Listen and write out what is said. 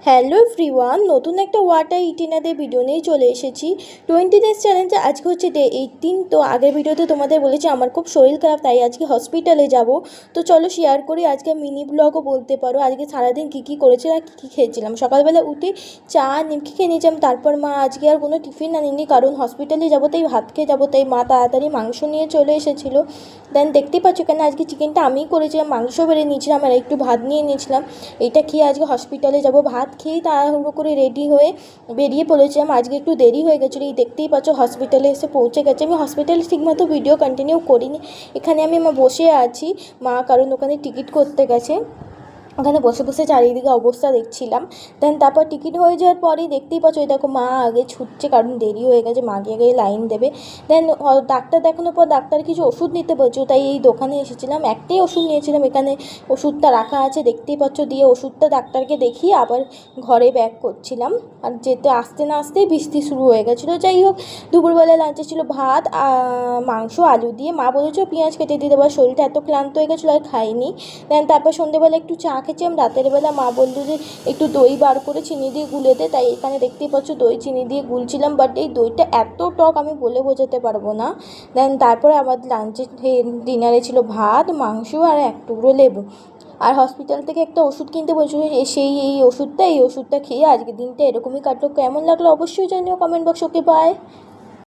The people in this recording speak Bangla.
হ্যালো এভরিওয়ান, নতুন একটা ওয়াটার ইটিনাদের ভিডিও নিয়ে চলে এসেছি। 20 ডেজ চ্যালেঞ্জে আজকে হচ্ছে ডে 18। তো আগের ভিডিওতে তোমাদের বলেছি আমার খুব শরীর খারাপ, তাই আজকে হসপিটালে যাব। তো চলো শেয়ার করি, আজকে মিনি ব্লগও বলতে পারো আজকে সারাদিন কী কী করেছিলাম, কী কী খেয়েছিলাম। সকালবেলা উঠে চা নিমকি খেয়ে নিয়েছিলাম, তারপর মা আজকে আর কোনো টিফিন আনিনি, কারণ হসপিটালে যাবো তাই ভাত খেয়ে যাবো, তাই মা তাড়াতাড়ি মাংস নিয়ে চলে এসেছিলো। দেন দেখতেই পাচ্ছ কেন আজকে চিকেনটা আমিই করেছিলাম, মাংস বেড়ে নিয়েছিলাম আর একটু ভাত নিয়ে নিয়েছিলাম। এটা খেয়ে আজকে হসপিটালে যাব। ভাত খেয়েই তাড়াহুড়ো করে রেডি হয়ে বেরিয়ে পড়েছিলাম। আজকে একটু দেরি হয়ে গেছিলো, এই দেখতেই পাচ্ছ হসপিটালে এসে পৌঁছে গেছে। আমি হসপিটালে ঠিকমতো ভিডিও কন্টিনিউ করিনি, এখানে আমি বসে আছি, মা কারণ ওখানে টিকিট করতে গেছে, ওখানে বসে বসে চারিদিকে অবস্থা দেখছিলাম। দেন তারপর টিকিট হয়ে যাওয়ার পরেই দেখতেই পাচ্ছ এই দেখো মা আগে ছুটছে, কারণ দেরি হয়ে গেছে, মাকে আগে লাইন দেবে। দেন ডাক্তার দেখানোর পর ডাক্তার কিছু ওষুধ নিতে বলছো, তাই এই দোকানে এসেছিলাম। একটাই ওষুধ নিয়েছিলাম, এখানে ওষুধটা রাখা আছে দেখতেই পাচ্ছ। দিয়ে ওষুধটা ডাক্তারকে দেখিয়ে আবার ঘরে ব্যাক করছিলাম, আর যেতে আসতে না আসতেই বৃষ্টি শুরু হয়ে গেছিলো। যাই হোক, দুপুরবেলা লাঞ্চে ছিল ভাত, মাংস, আলু দিয়ে। মা বলেছো পেঁয়াজ কেটে দিয়ে দেবার, শরীরটা এত ক্লান্ত হয়ে গেছিলো আর খাইনি। দেন তারপর সন্ধ্যেবেলা একটু চা খেয়েছিলাম। রাতের বেলা মা বললো যে একটু দই বার করে চিনি দিয়ে গুলে দে, তাই এখানে দেখতেই পাচ্ছ দই চিনি দিয়ে গুলছিলাম। বাট এই দইটা এত টক আমি বলে বোঝাতে পারবো না। দেন তারপরে আমার লাঞ্চে ডিনারে ছিল ভাত, মাংস আর এক টুকরো লেবু। আর হসপিটাল থেকে একটা ওষুধ কিনতে বলছিল, এই ওষুধটা খেয়ে আজকে দিনটা এরকমই কাটলো। কেমন লাগলো অবশ্যই জানিও কমেন্ট বক্স। Okay bye.